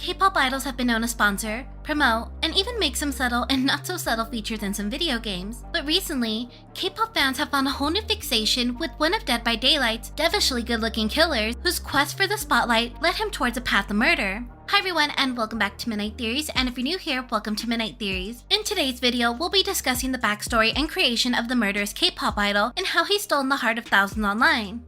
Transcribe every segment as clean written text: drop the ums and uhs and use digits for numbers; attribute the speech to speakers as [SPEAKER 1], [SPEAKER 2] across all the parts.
[SPEAKER 1] K-pop idols have been known to sponsor, promote, and even make some subtle and not so subtle features in some video games. But recently, K-pop fans have found a whole new fixation with one of Dead by Daylight's devilishly good-looking killers whose quest for the spotlight led him towards a path of murder. Hi everyone and welcome back to Midnight Theories, and if you're new here, welcome to Midnight Theories. In today's video, we'll be discussing the backstory and creation of the murderous K-pop idol and how he's stolen the heart of thousands online.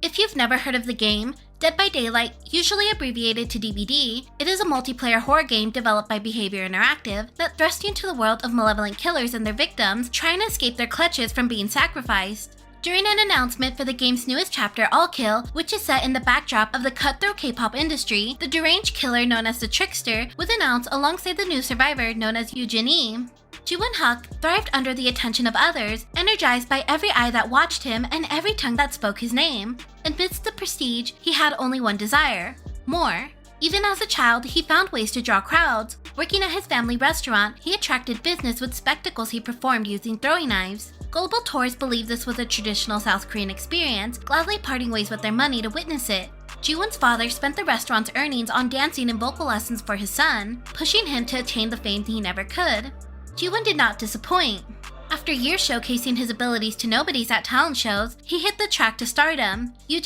[SPEAKER 1] If you've never heard of the game, Dead by Daylight, usually abbreviated to DBD, it is a multiplayer horror game developed by Behavior Interactive that thrusts you into the world of malevolent killers and their victims trying to escape their clutches from being sacrificed. During an announcement for the game's newest chapter, All Kill, which is set in the backdrop of the cutthroat K-pop industry, the deranged killer known as the Trickster was announced alongside the new survivor known as Jooe. Jooe thrived under the attention of others, energized by every eye that watched him and every tongue that spoke his name. Amidst the prestige, he had only one desire: more. Even as a child, he found ways to draw crowds. Working at his family restaurant, he attracted business with spectacles he performed using throwing knives. Global tourists believed this was a traditional South Korean experience, gladly parting ways with their money to witness it. Joo's father spent the restaurant's earnings on dancing and vocal lessons for his son, pushing him to attain the fame he never could. Jooon did not disappoint. After years showcasing his abilities to nobodies at talent shows, he hit the track to stardom. Yoo,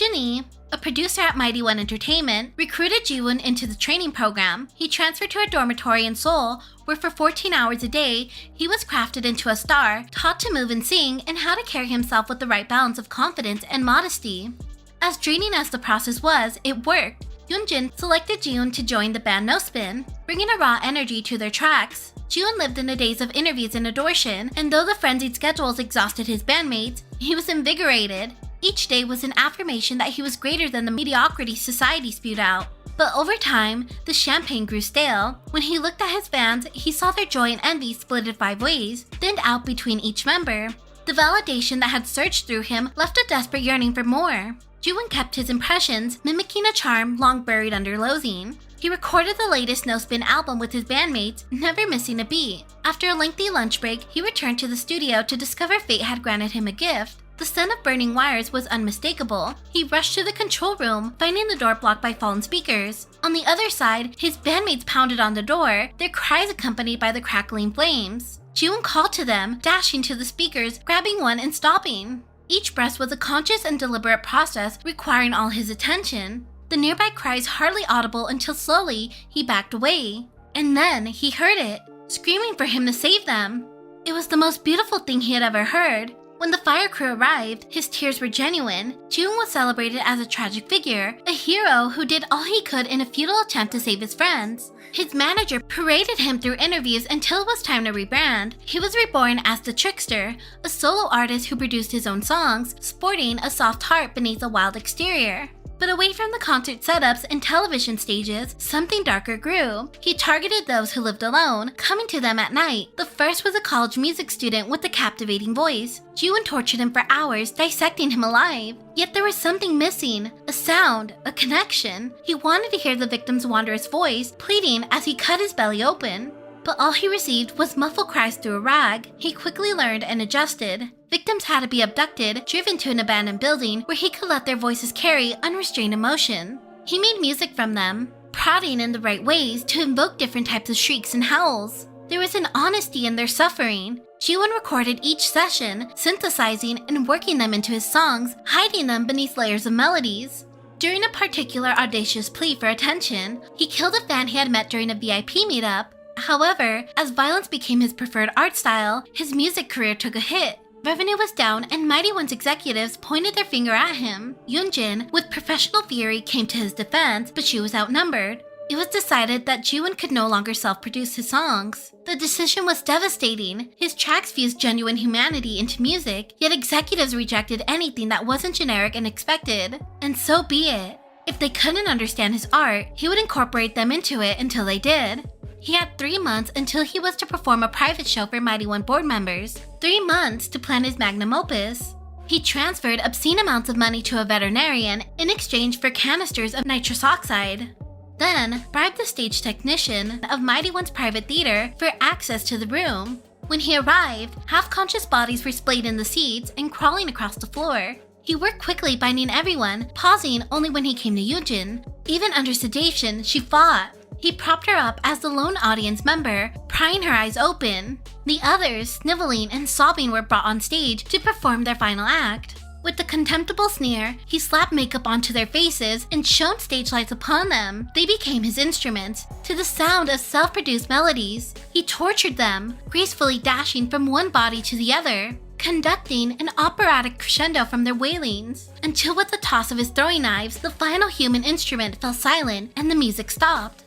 [SPEAKER 1] a producer at Mighty One Entertainment, recruited Jooon into the training program. He transferred to a dormitory in Seoul, where for 14 hours a day, he was crafted into a star, taught to move and sing, and how to carry himself with the right balance of confidence and modesty. As draining as the process was, it worked. Yoonjin selected Jooon to join the band No Spin, bringing a raw energy to their tracks. Jooon lived in a daze of interviews and adoration, and though the frenzied schedules exhausted his bandmates, he was invigorated. Each day was an affirmation that he was greater than the mediocrity society spewed out. But over time, the champagne grew stale. When he looked at his fans, he saw their joy and envy splitted 5 ways, thinned out between each member. The validation that had surged through him left a desperate yearning for more. Jooon kept his impressions, mimicking a charm long buried under loathing. He recorded the latest No Spin album with his bandmates, never missing a beat. After a lengthy lunch break, he returned to the studio to discover fate had granted him a gift. The scent of burning wires was unmistakable. He rushed to the control room, finding the door blocked by fallen speakers. On the other side, his bandmates pounded on the door, their cries accompanied by the crackling flames. Jooon called to them, dashing to the speakers, grabbing one and stopping. Each burst was a conscious and deliberate process requiring all his attention. The nearby cries hardly audible until slowly he backed away. And then he heard it, screaming for him to save them. It was the most beautiful thing he had ever heard. When the fire crew arrived, his tears were genuine. Jooon was celebrated as a tragic figure, a hero who did all he could in a futile attempt to save his friends. His manager paraded him through interviews until it was time to rebrand. He was reborn as the Trickster, a solo artist who produced his own songs, sporting a soft heart beneath a wild exterior. But away from the concert setups and television stages, something darker grew. He targeted those who lived alone, coming to them at night. The first was a college music student with a captivating voice. Jooon tortured him for hours, dissecting him alive. Yet there was something missing, a sound, a connection. He wanted to hear the victim's wondrous voice, pleading as he cut his belly open. But all he received was muffled cries through a rag. He quickly learned and adjusted. Victims had to be abducted, driven to an abandoned building where he could let their voices carry unrestrained emotion. He made music from them, prodding in the right ways to invoke different types of shrieks and howls. There was an honesty in their suffering. Jooon recorded each session, synthesizing and working them into his songs, hiding them beneath layers of melodies. During a particular audacious plea for attention, he killed a fan he had met during a VIP meetup. However, as violence became his preferred art style, his music career took a hit. Revenue was down and Mighty One's executives pointed their finger at him. Yoonjin, with professional fury, came to his defense, but she was outnumbered. It was decided that Jooon could no longer self-produce his songs. The decision was devastating. His tracks fused genuine humanity into music, yet executives rejected anything that wasn't generic and expected. And so be it. If they couldn't understand his art, he would incorporate them into it until they did. He had 3 months until he was to perform a private show for Mighty One board members. 3 months to plan his magnum opus. He transferred obscene amounts of money to a veterinarian in exchange for canisters of nitrous oxide. Then, bribed the stage technician of Mighty One's private theater for access to the room. When he arrived, half-conscious bodies were splayed in the seats and crawling across the floor. He worked quickly, binding everyone, pausing only when he came to Yoonjin. Even under sedation, she fought. He propped her up as the lone audience member, prying her eyes open. The others, sniveling and sobbing, were brought on stage to perform their final act. With the contemptible sneer, he slapped makeup onto their faces and shone stage lights upon them. They became his instruments. To the sound of self-produced melodies, he tortured them, gracefully dashing from one body to the other, conducting an operatic crescendo from their wailings, until with the toss of his throwing knives, the final human instrument fell silent and the music stopped.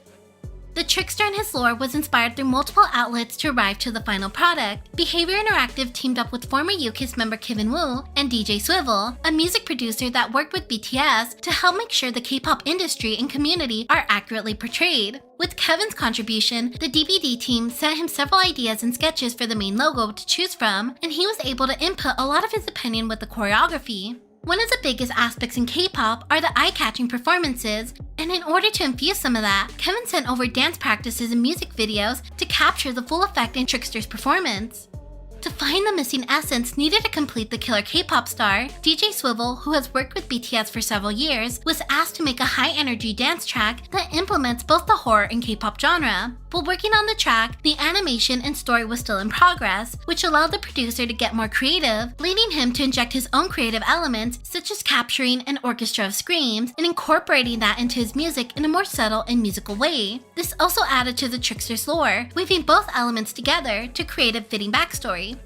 [SPEAKER 1] The Trickster and his lore was inspired through multiple outlets to arrive to the final product. Behavior Interactive teamed up with former U-KISS member Kevin Woo and DJ Swivel, a music producer that worked with BTS, to help make sure the K-pop industry and community are accurately portrayed. With Kevin's contribution, the DVD team sent him several ideas and sketches for the main logo to choose from, and he was able to input a lot of his opinion with the choreography. One of the biggest aspects in K-pop are the eye-catching performances, and in order to infuse some of that, Kevin sent over dance practices and music videos to capture the full effect in Trickster's performance. To find the missing essence needed to complete the killer K-pop star, DJ Swivel, who has worked with BTS for several years, was asked to make a high-energy dance track that implements both the horror and K-pop genre. While working on the track, the animation and story was still in progress, which allowed the producer to get more creative, leading him to inject his own creative elements, such as capturing an orchestra of screams and incorporating that into his music in a more subtle and musical way. This also added to the Trickster's lore, weaving both elements together to create a fitting backstory.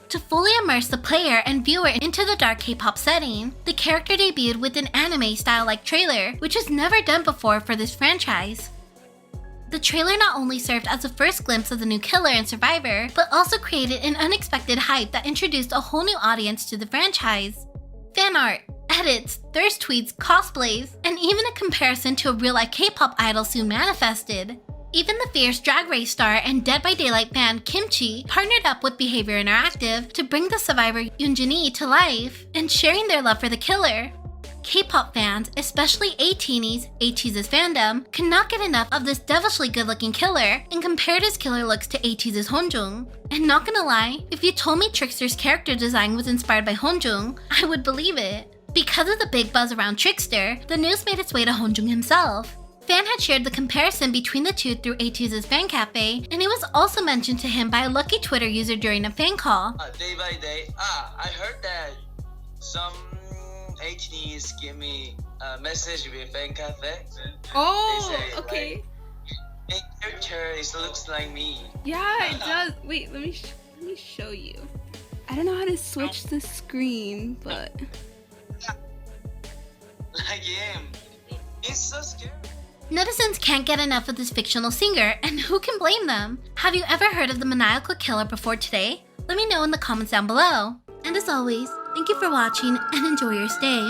[SPEAKER 1] To fully immerse the player and viewer into the dark K-pop setting, the character debuted with an anime-style-like trailer, which was never done before for this franchise. The trailer not only served as a first glimpse of the new killer and survivor, but also created an unexpected hype that introduced a whole new audience to the franchise. Fan art, edits, thirst tweets, cosplays, and even a comparison to a real-life K-pop idol soon manifested. Even the fierce Drag Race star and Dead by Daylight fan Kimchi partnered up with Behavior Interactive to bring the survivor Yoonjin to life and sharing their love for the killer. K-pop fans, especially Ateez's fandom, could not get enough of this devilishly good-looking killer and compared his killer looks to Ateez's Hongjoong. And not gonna lie, if you told me Trickster's character design was inspired by Hongjoong, I would believe it. Because of the big buzz around Trickster, the news made its way to Hongjoong himself. Fan had shared the comparison between the two through Ateez's fan cafe, and it was also mentioned to him by a lucky Twitter user during a fan call.
[SPEAKER 2] Day by day, I heard that some Ateez give me a message with fan cafe.
[SPEAKER 3] Oh,
[SPEAKER 2] They say,
[SPEAKER 3] okay.
[SPEAKER 2] Like, "Hey, character looks like me."
[SPEAKER 3] Yeah, it does. Wait, let me show you. I don't know how to switch the screen, but
[SPEAKER 2] Like him. He's so scary.
[SPEAKER 1] Netizens can't get enough of this fictional singer, and who can blame them? Have you ever heard of the maniacal killer before today? Let me know in the comments down below. And as always, thank you for watching and enjoy your stay.